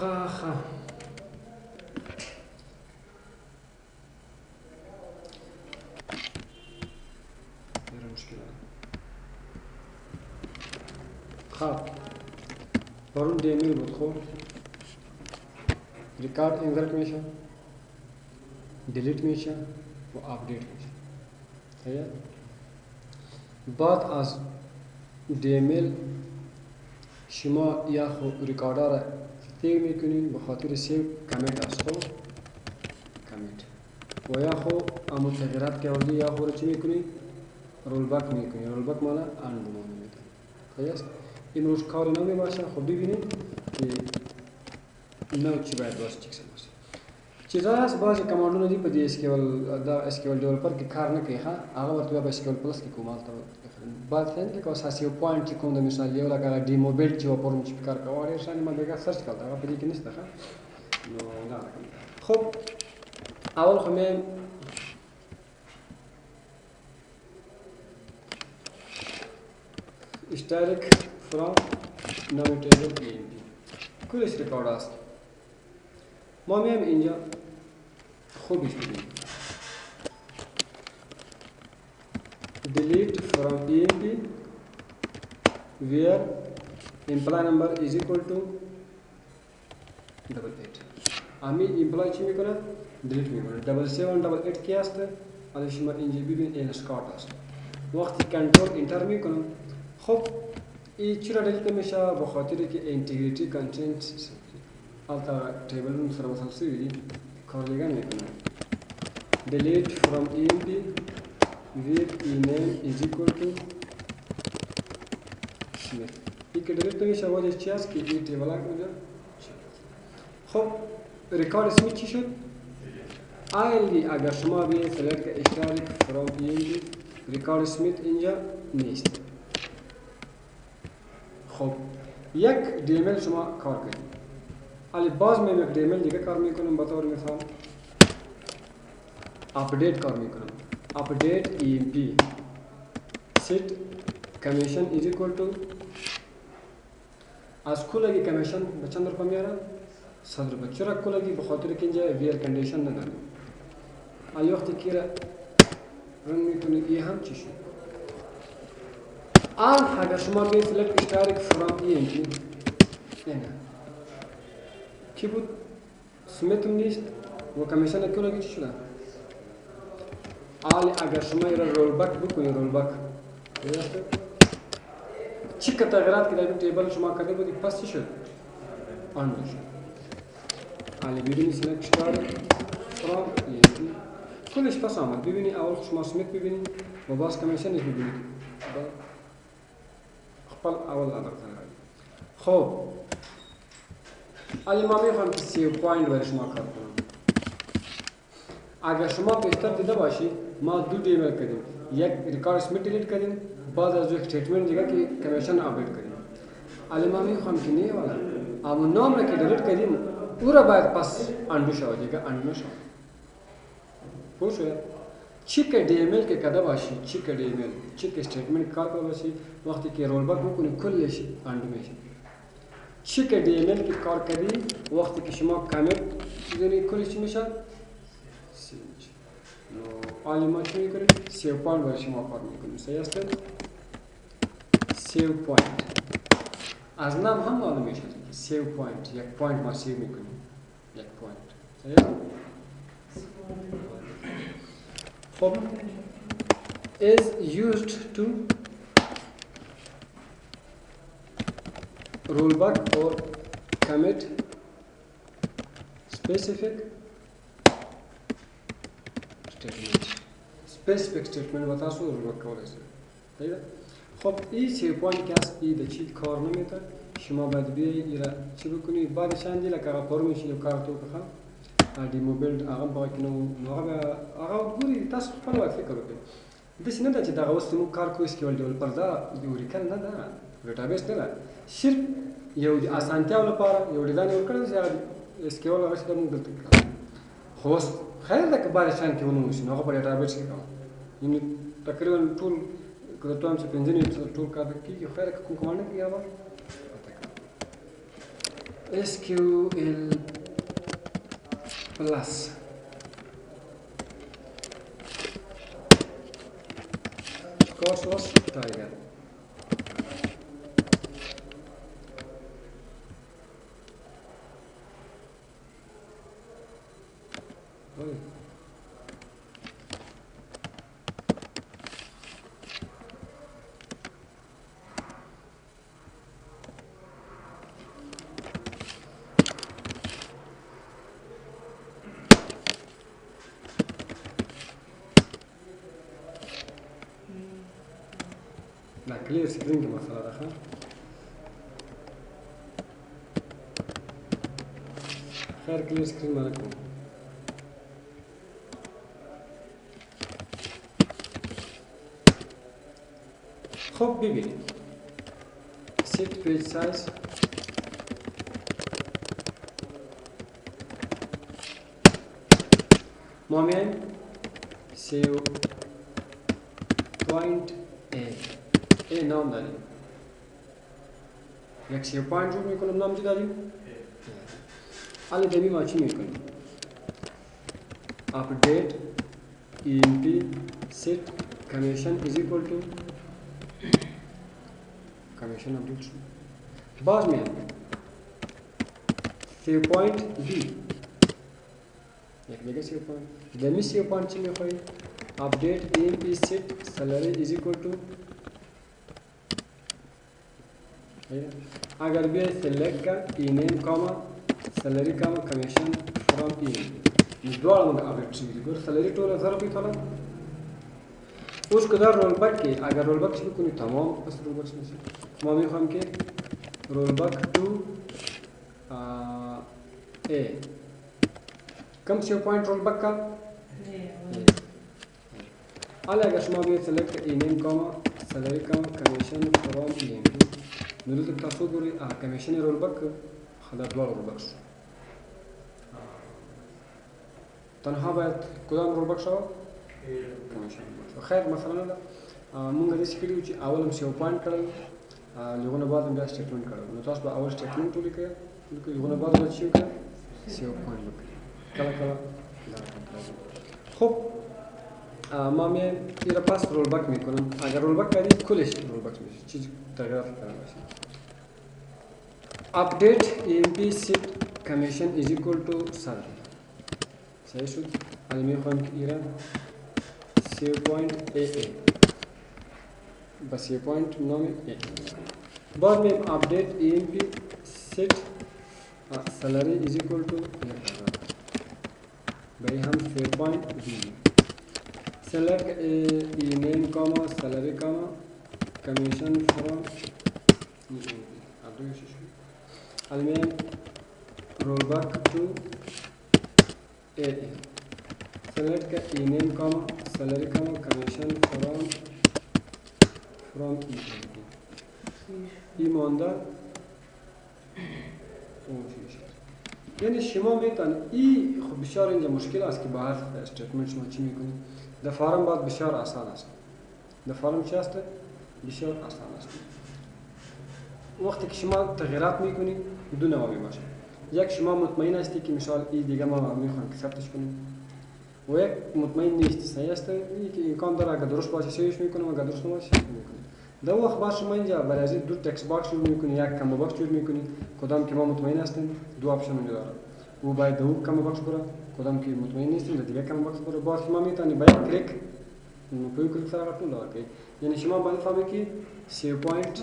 ښه ډېره مشکله ده. پرون DML بود. خب ریکارد اینسرت میشه، دیلیت میشه و آپدیت میشه. صحیح؟ بعد از DML شما یا خود ریکارده را سیو میکنین به خاطر سیو کمیت است. خب کمیت و یا خود اما تغییرات که آوردی یا خود چی میکنین؟ رول بک میکنین. رول بک مالا اندو میکنین. صحیح است؟ این روش کاری نمی باشه. خب ببینید که نو چی باید باشه چیکس باشه. چیزا هست بعضی کماندونه دی په دې SQL ډیولپر کې کار نه کوي. هغه ورته په SQL پلس کې کومال ته بعد څنګه که اساسي پوینټ چې کوم د مثال یو لکه ډیمو بیلډ چې وپورم چې کار کوي ډیر شان ما بګه سرچ کړل هغه په دې کې نشته. نو نه خب اول خو مې اشتراک فرام ناویگیبل EMP کلش ریکارد است. ما میایم اینجا خوبش ببینیم delete from EMP where employee number is equal to 88. आम्ही employee ची میکنم delete میکنم 7788 کی است از شما اینجا ببین این اسکات است. وقتی کنترل انتر میکنم خب این چرا دیلیت میشه؟ به خاطر که اینتگریتی کانتنت التا تیبل رو سر مسلسل دی کار دیگه میکنه. delete from EMP where ename is equal to Smith. این که دیلیت میشه وجه چی است که این تیبل اونجا. خب ریکارد اسمیت چی شد؟ آیلی اگر شما بیاید سلکت اشتراک from EMP ریکارد اسمیت اینجا نیست. خب یک DML شما کار کنید. علی باز من یک DML دیگه کار میکنم به طور مثال اپدیت کار میکنم. اپدیت EMP set commission is equal to از کلگی کمیشن به چند روپا میارم؟ 100 روپا. چرا کلگی؟ به خاطر که اینجا ویر کندیشن ندارم. علی وقتی که رن میکنید این هم چی شد؟ آن اگر شما بیاید سلکت اشتراک فرام EMP اینه کی بود؟ سمیتم نیست و کمیشن کلگی چی شده؟ آلی اگر شما ایرا رول بک بکنید رول بک چی که تغییرات که در این تیبل شما کرده بودی پس چی شد؟ آن شد. آلی ببینی سلکت اشتراک فرام EMP کلش پس آمد. ببینی اول شما سمیت ببینید و باز کمیشنش ببینید. خپل اول عدد خب علی ما میخوام که سیو پوینت برای شما کار کنم. اگر شما پیشتر دیده باشی ما دو DML کردیم. یک ریکارد اسمیت دیلیت کردیم بعد از یک استیتمنت دیگه که کمیشن آپدیت کردیم. علی ما میخوام که نه والا اما نام را که دیلیت کردیم او را باید پس اندو شود دیگه اندو شود. خوش شد؟ چی که DML که کده باشی چی که DML چی که استیتمنت کار کنه باشی وقتی که رول بک بکنی کلش اندو میشه. چی که DML که کار کردی وقتی که شما کمیت می‌زنی کلش چی میشه؟ سیو میشه. حالا ما چی میکنیم؟ سیو پوینت برای شما کار میکنیم. صحیح است؟ سیو پوینت از نام هم معلوم میشه که سیو پوینت یک پوینت ما سیو میکنیم. یک پوینت. صحیح؟ خب is used to rollback or commit specific statement. Specific statement بتا سو rollback کولای است. خب این سیو پوینت که است این چی کار نمیکنه. شما باید بیاید ایرا چی بکنید بعدش اندی لکه فرمش یو کار تو بخوام ډیمو بیلډ هغه باید نو هغه ګوري تاسو خپل وخت فکر وکړئ. داسې نه ده چې دغه اوس موږ کار کوو SQL ډیولپر دا اوریکل نه ده ډیټابیس نه ده صرف یو د اسانتیاو لپاره یو ډیزاین ورکړی چې هغه SQL هغه څه موږ دلته کړو. خو اوس خیر ده که بعد شان کې ونو شي نو هغه په ډیټابیس کې کوم یعنې تقریبا ټول که درته وایم چې 15 ټول کار کېږي خو خیر که کوم کمانډ کېږي هغه SQL plus course was Tiger. لا كلير سكرين مثلا دخل خير كلير سكرين مالكم خب ببینید set page size ما میایم save point A نام داریم یک سیو پوینت رو میکنم نام چی داریم؟ حالا دمی ما چی میکنیم؟ update emp set commission is equal to commission update شد باز میام سیو پوینت B یک دیگه سیو پوینت دمی سیو پوینت چی میخوایی؟ update emp set salary is equal to अगर भी select का e-name comma salary comma commission from e-name दोबारा मुझे अपडेट चाहिए गुर salary toll ज़रा भी थोड़ा उसको दर rollback के अगर rollback से कोई तमाम बस rollback में से मामी हम के rollback to a कम से point rollback का आले अगर शुमा भी select e-name comma salary comma commission from e-name نريد تصوري كميشن رولباك خلال دوار رولباك شو تنها باید کدام رولباک شو کميشن رولباک خیر مثلا لا مونږ دې سکرو چې اول هم سیو پوینټ کړل لغونه بعد هم بیا سټیټمنټ کړل نو تاسو به اول سټیټمنټ ولیکئ لغونه بعد به چی وکړئ سیو پوینټ وکړئ کله کله خب ما میایم این را پس رولباک میکنم اگر رولباک کردید کلش رولباک میشه چیز تغییرات کردن باشه update emp set commission is equal to salary صحیح شد حالا میخوایم که ایرا save point AA بس save point نام AA بعد میم update emp set salary is equal to بری هم save point B select e-name comma salary comma commission from المهم rollback to A select e-name comma salary comma commission from E مانده یعنی شما میتونید خب بسیار اینجا مشکل است که با هر استیتمنت شما چی میکنید در فارم باید بسیار آسان است در فارم چی است بسیار آسان است وقتی که شما تغییرات میکنید دو نوعی باشه یک شما مطمئن هستی که مثال این دیگه ما میخوایم که ثبتش کنیم و یک مطمئن نیستی صحیح است که امکان داره اگر درست باشه سیوش میکنیم اگر درست نباشه سیو میکنیم در وقت باز شما اینجا برای از دو تکست باکس جور میکنید یک کامبو باکس جور میکنید کدام که ما مطمئن هستیم دو آپشن اونجا داره او باید دو کامبو باکس بره کدام که مطمئن نیستیم در دیگه کامبو باکس بره باز شما میتونید باید کلیک پوی کلیک سره رفتون لگه یعنی شما باید فهمید که سیو پوینت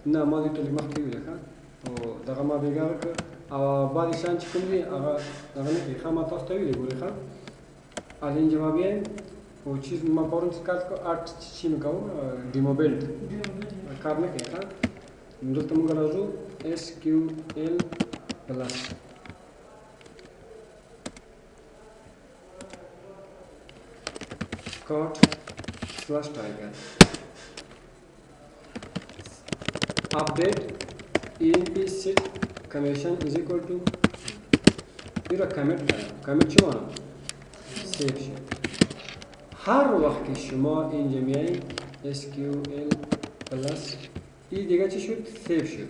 نه ما دې ټولې مخکې ویل ښه او دغه ما بېګا وکړه او بعضې شیان چې کوم دي هغه نه کوي ښه ما تاسو ته ویلې ګورئ ښه از اینجا ما بیایم او چیز ما پرون کار آرت چی میکوم ډیمو بیلډ کار نه کوي ښه دلته موږ راځو SQL پلس Scott slash tiger update emp set commission is equal to here commit commit چی مانم سیو شد هر وقت که شما اینجا میاییم SQL پلس این دیگه چی شد سیو شد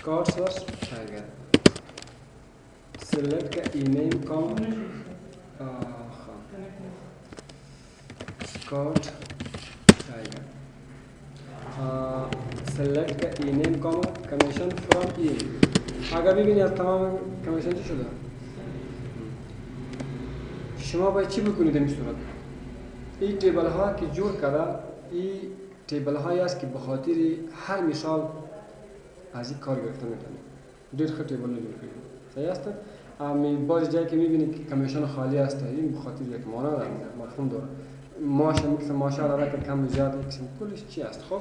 Scott search tiger select का ई-नेम comma Scott tiger select का ई-नेम comma commission from E اگر ببینید از تمام کمیشن چی شده شما باید چی بکنید در این صورت این تیبل ها که جور کرده این تیبل هایی است که به خاطر هر مثال از این کار گرفته میتونه دیر خیلی تیبل نجور کنید صحیح است اما بعضی جایی که میبینید که کمیشن خالی است این به خاطر یک معنی داره مفهوم داره ماشه میکسه ماشه داره که کم زیاد میکسه کلش چی است خب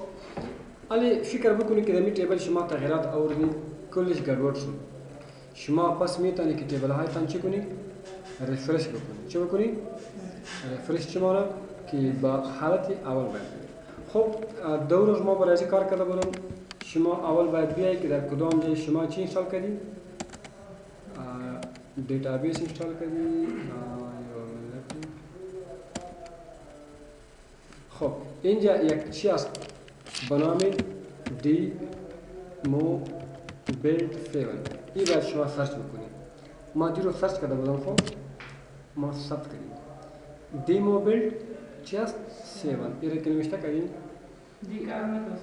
ولی فکر بکنید که در این تیبل شما تغییرات آوردید کلش گډوډ شد شما پس میتونید که تیبل هایتان چی کنید ریفرش بکنید چه بکنید ریفرش چه معنی که با حالت اول باید خب دو روز ما برای کار کرده بودم شما اول باید بیایی که در کدام جای شما چی اینستال کردید دیتابیس اینستال کردید خب اینجا یک چی است به نام دی مو بیلد 7 این باید شما سرچ بکنید ما دی رو سرچ کرده بودم خب ما ثبت کردیم دیمو بیلد چی است 7 این رو که نوشته کردیم دی کار نکنه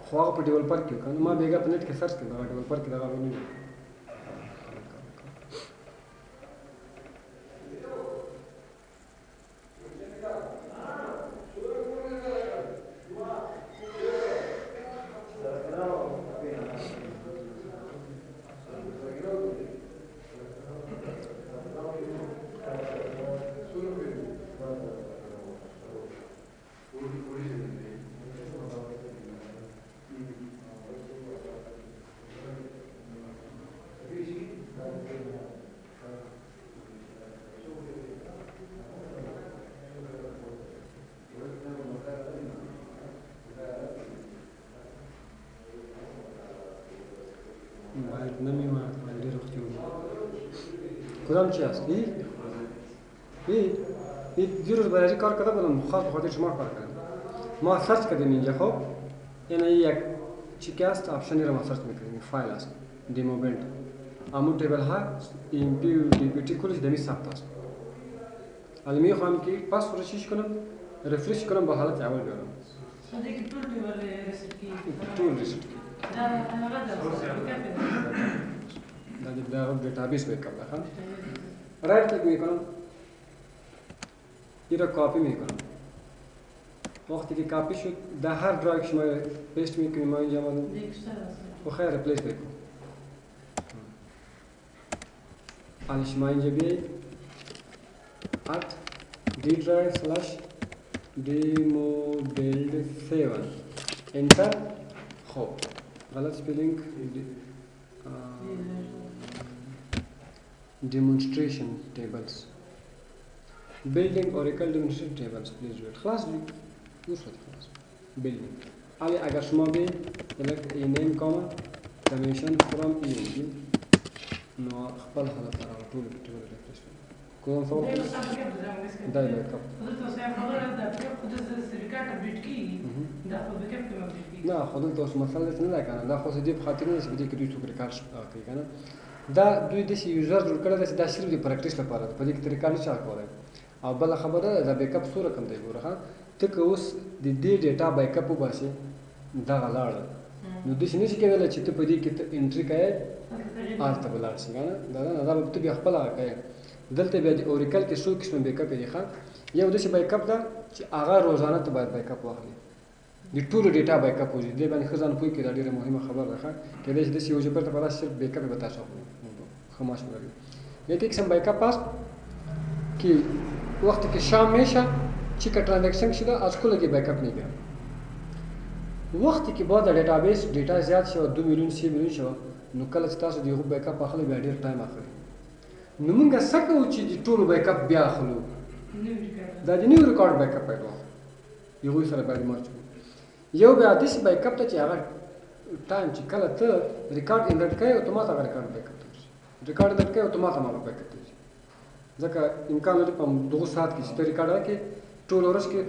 خو هغه په ډیولپر کې کنه ما بیګا په نت کې سرچ کړم هغه ډیولپر کې دغه ونی باید نمی‌ماند ولی رختی بود کدام چی است این دیروز برای کار کرده بودم خاص بخاطر شما کار کردم ما سرچ کردیم اینجا خب یعنی یک چی که است آپشنی رو ما سرچ میکنیم فایل است دیمو بیلد اما تیبل ها این دی پی تی کلش دمی ثبت است ولی میخوام که پس رو چیش کنم ریفرش کنم با حالت اول بیارم دیگه ټول ټیبل ریسیټ کی ټول ریسیټ کی دا هغه دا دیتابیس بیک اپ ده رایت کلیک میکنم این را کاپی میکنم وقتی که کاپی شد در هر درایو که شما پیست میکنیم ما اینجا آمدم و خیر ریپلیس بکن حالا شما اینجا بیایید at d drive slash demo build 7 انتر خب غلط سپیلینگ demonstration tables building oracle demonstration tables please do it خلاص دي وصلت خلاص building علي اگر شما به select a name comma permission from e نو خپل حالت را ټول ریفرش کوم څو دا بیک اپ نه خود ته اوس مسله نه ده کنه دا خو دې په خاطر نه چې دې کې دوی څوک ریکارډ کوي کنه دا دوی د یوزر جوړ کړل دا صرف د پریکټیس لپاره په دې کې طریقه نه چا کولای او بل خبره دا بیک اپ سور کم دی ګوره ته که اوس د دې ډیټا بیک اپ وباسي دا غلاړ نو د شي نشي کېدل چې ته په دې کې انټری کوي آلته بلار شي کنه دا به ته خپل کوي دلته بیا د اوریکل کې څو قسم بیک اپ دي ښه یو د شي بیک اپ دا چې هغه روزانه ته باید بیک اپ واخلي د ټولو ډیټا بیک اپ وځي دې باندې خزان پوي کې دا ډیره مهمه خبره ده چې د دې یو جبر ته پراس صرف بیک اپ به تاسو خماش لري یک قسم بیک اپ است که وقتی که شام میشه چی که ترانزکشن شده از کل کی بیک اپ میگیره وقتی که بعد دیتابیس دیتا زیاد شو 2 میلیون 3 میلیون شو نو کله چې تاسو دیغه بیک اپ اخلي بیا ډیر ټایم اخلي نو موږ سکه چې د ټولو بیک اپ بیا اخلو دا د نیو ریکارډ بیک اپ پیدا یو سره باید مارچ یو بیا د سی بیک اپ ته چې هغه ټایم چې کله ته ریکارډ انډټ کوي اتومات هغه ریکارډ بیک اپ ریکارډ انډټ کوي اتومات هغه بیک اپ ځکه امکان لري په 2 ساعت کې چې ریکارډ راکې ټول ورځ کې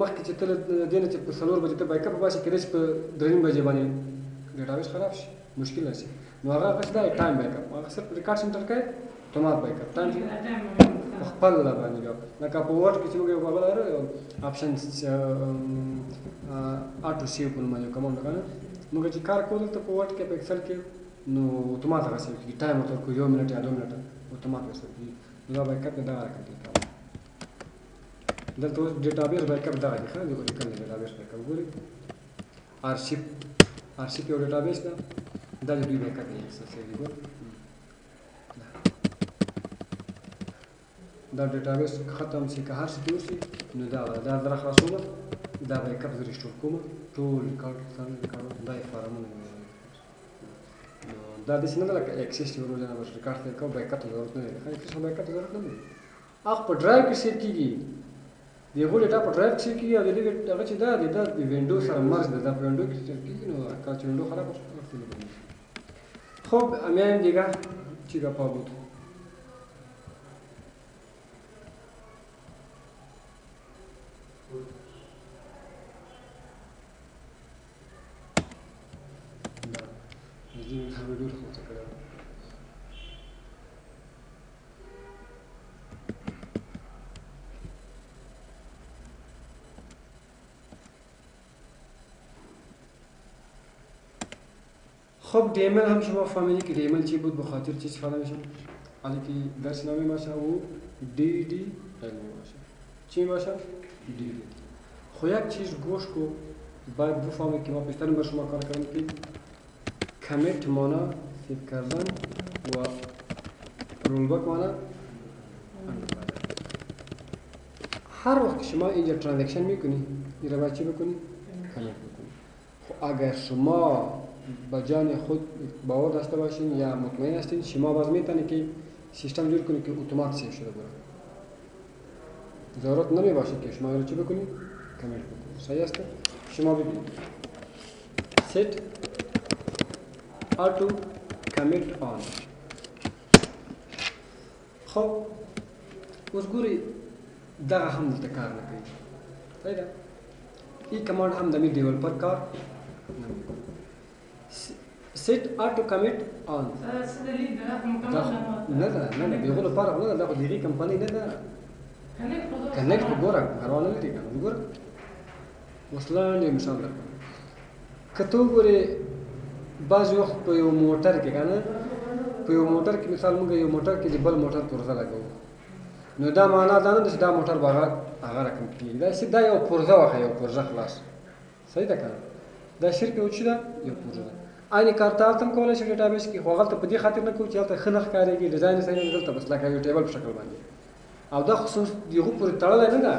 مخکې چې تل دینه چې په 4 بجې ته بیک اپ واسي کېږي په 3 بجې باندې ډیټابیس خراب شي مشکل نشي نو هغه هغه دا ټایم بیک اپ هغه صرف ریکارډ سنټر کې اتومات بیک اپ ټایم خپل باندې یو لکه په ورډ کې چې موږ یو بل لرو آپشن اټو سیو په نوم یو کومند کنه موږ چې کار کول ته په ورډ کې په ایکسل کې نو اتومات هغه سیو کې ټایم ورته کو 1 منټ یا 2 منټ اتومات وسو کی نو بیک اپ دا راکړي دلته اوس ډیټابیس بیک اپ دا راځي خو یو لیکل ډیټابیس بیک اپ ګوري ارشیف یو ډیټابیس ده دا د دوی بیک اپ یې څه ګور دا ډیټابیس ختم شي که هر څه جوړ شي نو دا در خلاصومه دا بیک اپ زه ریسټور کوم ټول ریکارډ دا یې فارمونه نو دا داسې نه ده لکه اکسس چې ورو ځنه بس ریکارډ ته کوم بیک اپ ته ضرورت نه لري خو اکسس بیک اپ ته ضرورت نه لري هغه په ډرایو کې سیو کېږي د هغو ډیټا په ډرایو کې سیو کېږي او د دې هغه چې دا د وینډو سره مرج ده دا په وینډو کې سیو کېږي نو کله چې وینډو خراب شي خب miałem biega ciga powód. خب DML هم شما فهمیدید که DML چی بود بخاطر چی استفاده میشه؟ حالا که درس نامی باشه و DDL باشه چی باشه؟ DDL خو یک چیز گوش کو باید بفهمید که ما پیشتر بر شما کار کردیم که کمیت مانا سیو کردن و رولبک مانا هر وقت شما اینجا ترانزکشن میکنی این رو باید چی بکنی؟ کمیت بکنی خو اگر شما با جان خود باور داشته باشین یا مطمئن هستین شما باز میتونی که سیستم جور کنی که اتومات سیو شده بره ضرورت نمی باشه که شما رو چی بکنی کمیت بکنی صحیح است شما ببینید set auto commit on خب اوس ګوري دغه هم دلته کار نه کوي صحیح ده ای کمانډ هم د می ډیولپر کار نه کوي set auto commit on نه ده دیغه لپاره نه ده د دې کمپنی نه ده کنیکټ وګوره غواړم لري کنه وګوره مثلا یو مثال درکړم کته وګوره بعض وخت په یو موټر کې کنه په یو موټر کې مثال موږ یو موټر کې بل موټر پرزه لګو نو دا معنا دا نه چې دا موټر هغه رقم کیږي دا چې دا یو پرزه واخه یو پرزه خلاص صحیح ده کنه دا شرکت او چې دا یو پرزه aynı کارت هم کولای شي ډیټابیس کې خو غلط په دې خاطر نه کوي چې هلته ښه نه ښکارېږي ډیزاین یې صحیح نه دلته بس لکه یو ټیبل په شکل باندې او دا خصوص دغه پورې تړلی نه ده